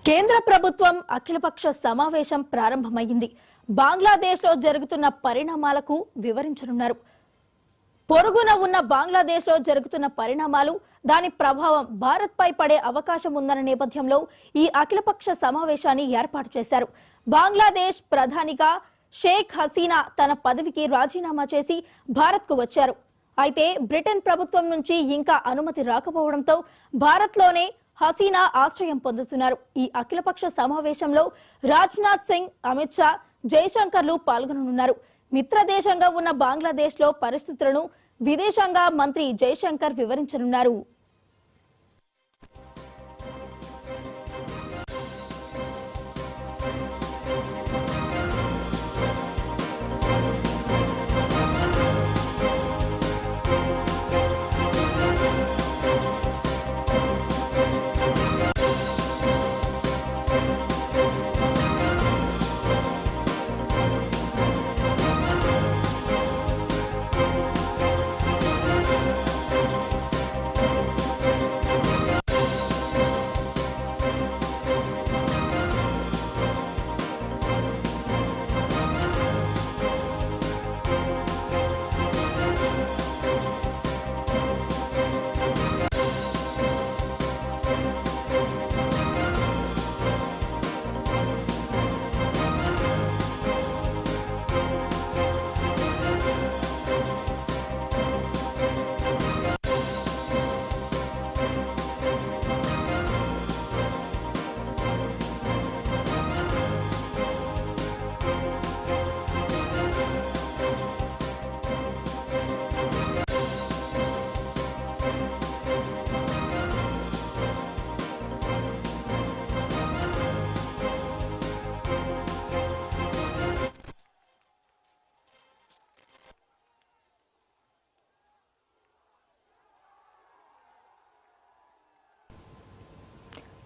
కేంద్ర ప్రభుత్వం అఖిలపక్ష సమావేశం ప్రారంభమైంది. బంగ్లాదేశ్లో జరుగుతున్న పరిణామాలకు వివరించనున్నారు. పొరుగున ఉన్న బంగ్లాదేశ్లో జరుగుతున్న పరిణామాలు, దాని ప్రభావం భారత్పై పడే అవకాశం ఉందన్న నేపథ్యంలో ఈ అఖిలపక్ష సమావేశాన్ని ఏర్పాటు చేశారు. బంగ్లాదేశ్ ప్రధానిగా షేక్ హసీనా తన పదవికి రాజీనామా చేసి భారత్కు వచ్చారు. అయితే బ్రిటన్ ప్రభుత్వం నుంచి ఇంకా అనుమతి రాకపోవడంతో భారత్లోనే హసీనా ఆశ్రయం పొందుతున్నారు. ఈ అఖిలపక్ష సమావేశంలో రాజ్నాథ్ సింగ్, అమిత్ షా, జైశంకర్లు పాల్గొననున్నారు. మిత్రదేశంగా ఉన్న బంగ్లాదేశ్లో పరిస్థితులను విదేశాంగ మంత్రి జైశంకర్ వివరించనున్నారు.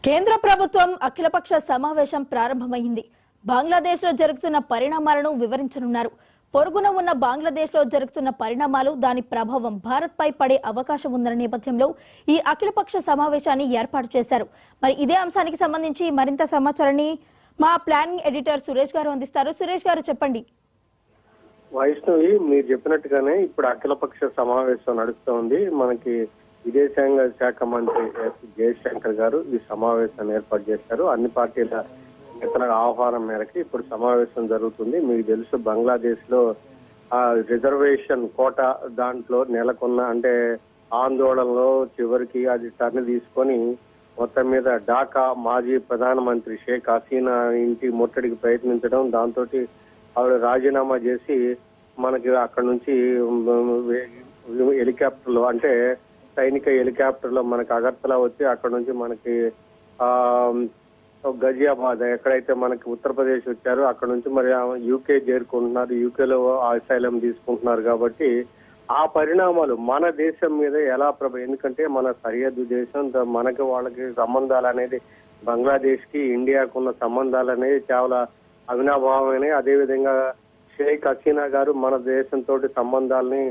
కేంద్ర ప్రభుత్వం అఖిలపక్ష సమావేశం ప్రారంభమైంది. బంగ్లాదేశ్లో జరుగుతున్న పరిణామాలను వివరించనున్నారు. పొరుగున ఉన్న బంగ్లాదేశ్లో జరుగుతున్న పరిణామాలు, దాని ప్రభావం భారత్పై పడే అవకాశం ఉందన్న నేపథ్యంలో ఈ అఖిలపక్ష సమావేశాన్ని ఏర్పాటు చేశారు. మరి ఇదే అంశానికి సంబంధించి మరింత సమాచారాన్ని మా ప్లానింగ్ ఎడిటర్ సురేష్ గారు అందిస్తారు. సురేష్ గారు, చెప్పండి. వైష్ణవి, మీరు చెప్పినట్టుగానే ఇప్పుడు అఖిలపక్ష సమావేశం నడుస్తోంది. మనకి విదేశాంగ శాఖ మంత్రి జయశంకర్ గారు ఈ సమావేశాన్ని ఏర్పాటు చేశారు. అన్ని పార్టీల నేతల ఆహ్వానం మేరకు ఇప్పుడు సమావేశం జరుగుతుంది. మీకు తెలుసు, బంగ్లాదేశ్ లో రిజర్వేషన్ కోటా దాంట్లో నెలకొన్న అంటే ఆందోళనలో చివరికి అది టర్న్ తీసుకొని మొత్తం మీద ఢాకా మాజీ ప్రధానమంత్రి షేక్ హసీనా ఇంటి ముట్టడికి ప్రయత్నించడం, దాంతో ఆవిడ రాజీనామా చేసి మనకి అక్కడ నుంచి హెలికాప్టర్లో అంటే సైనిక హెలికాప్టర్లో మనకి అగర్తలా వచ్చి అక్కడ నుంచి మనకి గజియాబాద్ ఎక్కడైతే మనకి ఉత్తరప్రదేశ్ వచ్చారో అక్కడ నుంచి మరి యూకే చేరుకుంటున్నారు. యూకేలో అసైలం తీసుకుంటున్నారు. కాబట్టి ఆ పరిణామాలు మన దేశం మీద ఎలా ఎందుకంటే మన సరిహద్దు దేశం, మనకి వాళ్ళకి సంబంధాలు అనేది బంగ్లాదేశ్ కి ఇండియాకు ఉన్న సంబంధాలు అనేది చాలా అవినాభావమైనవి. అదేవిధంగా షేక్ హసీనా గారు మన దేశంతో సంబంధాలని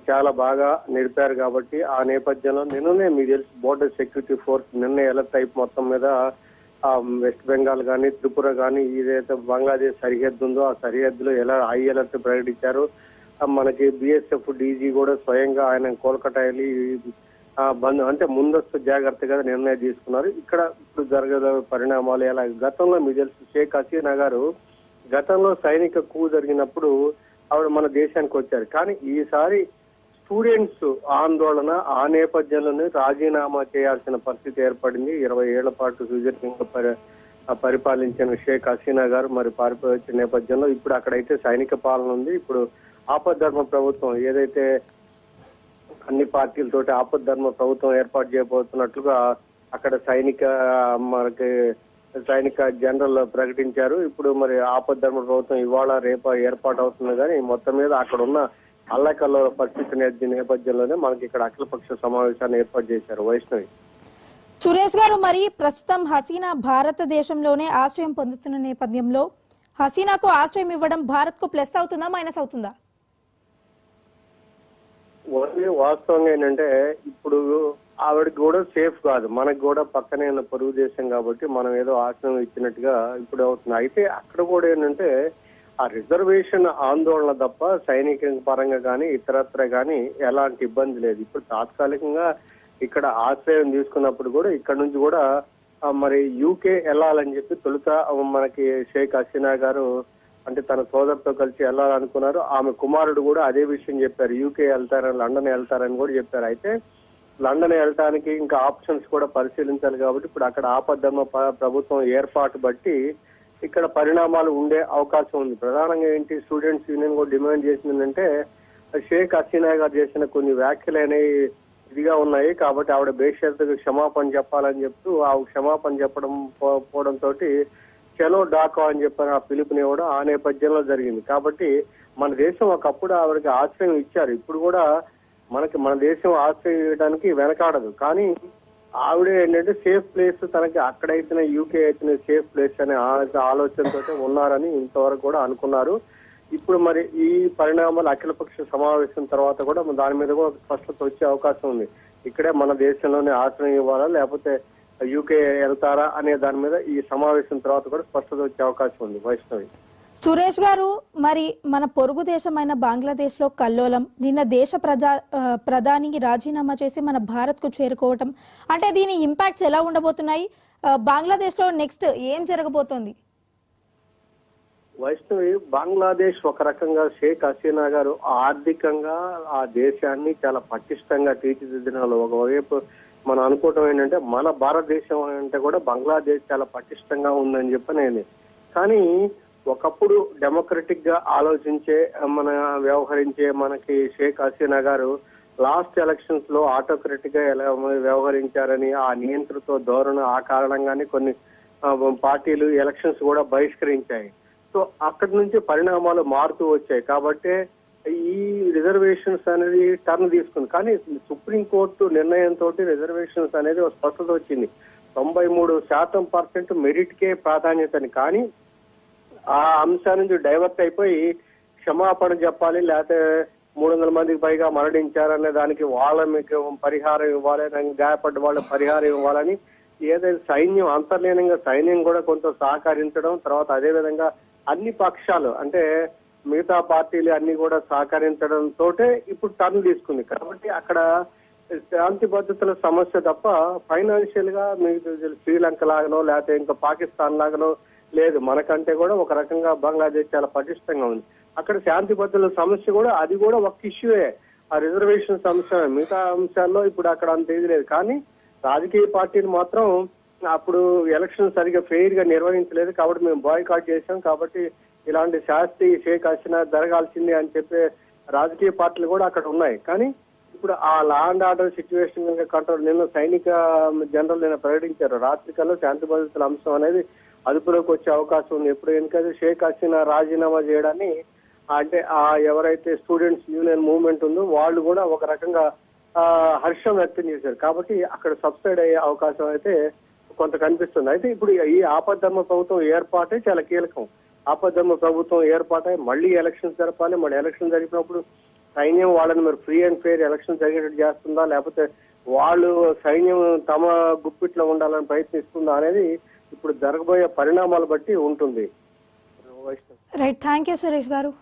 చాలా బాగా నిలిపారు. కాబట్టి ఆ నేపథ్యంలో నిన్ననే మీకు తెలుసు, బోర్డర్ సెక్యూరిటీ ఫోర్స్ నిన్న ఎలర్ట్ అయిపో మొత్తం మీద వెస్ట్ బెంగాల్ కానీ త్రిపుర కానీ ఏదైతే బంగ్లాదేశ్ సరిహద్దు ఉందో ఆ సరిహద్దులో ఎలా హై అలర్ట్ ప్రకటించారు. మనకి బిఎస్ఎఫ్ డీజీ కూడా స్వయంగా ఆయన కోల్కతా వెళ్ళి అంటే ముందస్తు జాగ్రత్తగా నిర్ణయం తీసుకున్నారు. ఇక్కడ ఇప్పుడు జరగే పరిణామాలు ఎలా, గతంలో మీకు తెలుసు షేక్ హసీనా గారు గతంలో సైనిక కూ జరిగినప్పుడు ఆవిడ మన దేశానికి వచ్చారు. కానీ ఈసారి స్టూడెంట్స్ ఆందోళన ఆ నేపథ్యంలోనే రాజీనామా చేయాల్సిన పరిస్థితి ఏర్పడింది. 20 ఏళ్ల పాటు సుదీర్ఘంగా పరిపాలించిన షేక్ హసీనా గారు మరి పారిపోయి వచ్చిన నేపథ్యంలో ఇప్పుడు అక్కడైతే సైనిక పాలన ఉంది. ఇప్పుడు ఆపద్ధర్మ ప్రభుత్వం ఏదైతే అన్ని పార్టీలతోటి ఆపద్ధర్మ ప్రభుత్వం ఏర్పాటు చేయబోతున్నట్లుగా అక్కడ సైనిక జనరల్ ప్రకటించారు. ఇప్పుడు మరి ఆపద్ధర్మ ప్రభుత్వం ఇవాళ రేపు ఏర్పాటు అవుతుంది. కానీ మొత్తం మీద అక్కడ ఉన్న అల్లకల్లో పరిస్థితి నేపథ్యంలోనే మనకి ఇక్కడ అఖిలపక్ష సమావేశాన్ని ఏర్పాటు చేశారు. వైష్ణవి, సురేష్ గారు, మరి ప్రస్తుతం హసీనా భారతదేశంలోనే ఆశ్రయం పొందుతున్న నేపథ్యంలో హసీనాకు ఆశ్రయం ఇవ్వడం భారత్ కు ప్లస్ అవుతుందా, మైనస్ అవుతుందా? వాస్తవంగా ఏంటంటే ఇప్పుడు ఆవిడకి కూడా సేఫ్ కాదు. మనకు కూడా పక్కనే ఉన్న పొరుగు దేశం కాబట్టి మనం ఏదో ఆశ్రయం ఇచ్చినట్టుగా ఇప్పుడు అవుతుంది. అయితే అక్కడ కూడా ఏంటంటే ఆ రిజర్వేషన్ ఆందోళన తప్ప సైనిక పరంగా కానీ ఇతరత్ర కానీ ఎలాంటి ఇబ్బంది లేదు. ఇప్పుడు తాత్కాలికంగా ఇక్కడ ఆశ్రయం తీసుకున్నప్పుడు కూడా ఇక్కడ నుంచి కూడా మరి యూకే వెళ్ళాలని చెప్పి తొలుత మనకి షేక్ హసీనా గారు అంటే తన సోదరుతో కలిసి వెళ్ళాలనుకున్నారు. ఆమె కుమారుడు కూడా అదే విషయం చెప్పారు, యూకే వెళ్తారని, లండన్ వెళ్తారని కూడా చెప్పారు. అయితే లండన్ వెళ్ళటానికి ఇంకా ఆప్షన్స్ కూడా పరిశీలించాలి కాబట్టి ఇప్పుడు అక్కడ ఆపద్ధర్మ ప్రభుత్వం ఏర్పాటు బట్టి ఇక్కడ పరిణామాలు ఉండే అవకాశం ఉంది. ప్రధానంగా ఏంటి, స్టూడెంట్స్ యూనియన్ కూడా డిమాండ్ చేసిందంటే షేక్ హసీనా గారు చేసిన కొన్ని వ్యాఖ్యలు అనేవి ఇదిగా ఉన్నాయి కాబట్టి ఆవిడ బేషరతుగా క్షమాపణ చెప్పాలని చెప్తూ ఆ క్షమాపణ చెప్పడం పోవడంతో చలో డాకా అని చెప్పిన ఆ పిలుపునివ్వడం ఆ నేపథ్యంలో జరిగింది. కాబట్టి మన దేశం ఒకప్పుడు ఆవిడకి ఆశ్రయం ఇచ్చారు, ఇప్పుడు కూడా మన దేశం ఆశ్రయం ఇవ్వడానికి వెనకాడదు. కానీ ఆవిడ ఏంటంటే సేఫ్ ప్లేస్ తనకి అక్కడైతే యూకే అయితే సేఫ్ ప్లేస్ అనే ఆలోచనతో ఉన్నారని ఇంతవరకు కూడా అనుకున్నారు. ఇప్పుడు మరి ఈ పరిణామాలు అఖిలపక్ష సమావేశం తర్వాత కూడా దాని మీద కూడా స్పష్టత వచ్చే అవకాశం ఉంది. ఇక్కడే మన దేశంలోనే ఆశ్రయం ఇవ్వాలా లేకపోతే యూకే వెళ్తారా అనే దాని మీద ఈ సమావేశం తర్వాత కూడా స్పష్టత వచ్చే అవకాశం ఉంది. వైష్ణవి, సురేష్ గారు, మరి మన పొరుగు దేశమైన బంగ్లాదేశ్ లో కల్లోలం, నిన్న దేశ ప్రధానికి రాజీనామా చేసి మన భారత్ కు చేరుకోవటం అంటే దీని ఇంపాక్ట్స్ ఎలా ఉండబోతున్నాయి? బంగ్లాదేశ్ లో నెక్స్ట్ ఏం జరగబోతోంది? వైష్ణవి, బంగ్లాదేశ్ ఒక రకంగా షేక్ హసీనా గారు ఆర్థికంగా ఆ దేశాన్ని చాలా పటిష్టంగా తీర్చిదిద్దడంలో ఒకవైపు మనం అనుకోవటం ఏంటంటే మన భారతదేశం అంటే కూడా బంగ్లాదేశ్ చాలా పటిష్టంగా ఉందని చెప్పనేది. కానీ ఒకప్పుడు డెమోక్రటిక్ గా ఆలోచించే వ్యవహరించే మనకి షేక్ హసీనా గారు లాస్ట్ ఎలక్షన్స్ లో ఆటోక్రటిక్ గా ఎలా వ్యవహరించారని ఆ నియంత్రిత ధోరణి ఆ కారణంగానే కొన్ని పార్టీలు ఎలక్షన్స్ కూడా బహిష్కరించాయి. సో అక్కడి నుంచి పరిణామాలు మారుతూ వచ్చాయి కాబట్టి ఈ రిజర్వేషన్స్ అనేది టర్న్ తీసుకుంది. కానీ సుప్రీంకోర్టు నిర్ణయంతో రిజర్వేషన్స్ అనేది ఒక స్పష్టత వచ్చింది. 93% మెరిట్ కే ప్రాధాన్యతని. కానీ ఆ అంశం నుంచి డైవర్ట్ అయిపోయి క్షమాపణ చెప్పాలి లేకపోతే 300 మందికి పైగా మరణించారనే దానికి వాళ్ళ మీకు పరిహారం ఇవ్వాలని, గాయపడ్డ వాళ్ళ పరిహారం ఇవ్వాలని ఏదైతే సైన్యం అంతర్లీనంగా సైన్యం కూడా కొంత సహకరించడం, తర్వాత అదే విధంగా అన్ని పక్షాలు అంటే మిగతా పార్టీలు అన్ని కూడా సహకరించడంతో ఇప్పుడు టర్న్ తీసుకుంది. కాబట్టి అక్కడ శాంతి భద్రతల సమస్య తప్ప ఫైనాన్షియల్ గా మీకు శ్రీలంక లాగానో లేకపోతే ఇంకా పాకిస్తాన్ లాగానో లేదు. మనకంటే కూడా ఒక రకంగా బంగ్లాదేశ్ చాలా పటిష్టంగా ఉంది. అక్కడ శాంతి భద్రతల సమస్య కూడా అది కూడా ఒక ఇష్యూయే, ఆ రిజర్వేషన్ సమస్య. మిగతా అంశాల్లో ఇప్పుడు అక్కడ అంత ఇది లేదు. కానీ రాజకీయ పార్టీలు మాత్రం అప్పుడు ఎలక్షన్ సరిగా ఫెయిర్ గా నిర్వహించలేదు కాబట్టి మేము బాయ్కాట్ చేశాం, కాబట్టి ఇలాంటి శాస్తి షేక్ హసీనా జరగాల్సిందే అని చెప్పే రాజకీయ పార్టీలు కూడా అక్కడ ఉన్నాయి. కానీ ఇప్పుడు ఆ law and order situation control నిన్న సైనిక జనరల్ నిన్న ప్రకటించారు, రాత్రికల్లో శాంతి భద్రతల అంశం అనేది అదుపులోకి వచ్చే అవకాశం ఉంది. ఎప్పుడు ఎందుకంటే షేక్ హసీనా రాజీనామా చేయడాన్ని అంటే ఆ ఎవరైతే స్టూడెంట్స్ యూనియన్ మూవ్మెంట్ ఉందో వాళ్ళు కూడా ఒక రకంగా హర్షం వ్యక్తం చేశారు. కాబట్టి అక్కడ సబ్సైడ్ అయ్యే అవకాశం అయితే కొంత కనిపిస్తుంది. అయితే ఇప్పుడు ఈ ఆపద్ధర్మ ప్రభుత్వం ఏర్పాటే చాలా కీలకం. ఆపద్ధర్మ ప్రభుత్వం ఏర్పాటై మళ్ళీ ఎలక్షన్స్ జరపాలి. మళ్ళీ ఎలక్షన్ జరిపినప్పుడు సైన్యం వాళ్ళని మరి ఫ్రీ అండ్ ఫెయిర్ ఎలక్షన్ జరిగేటట్టు చేస్తుందా లేకపోతే వాళ్ళు సైన్యం తమ గుప్పిట్లో ఉండాలని ప్రయత్నిస్తుందా అనేది ఇప్పుడు జరగబోయే పరిణామాలు బట్టి ఉంటుంది. రైట్, థ్యాంక్ యూ సురేష్ గారు.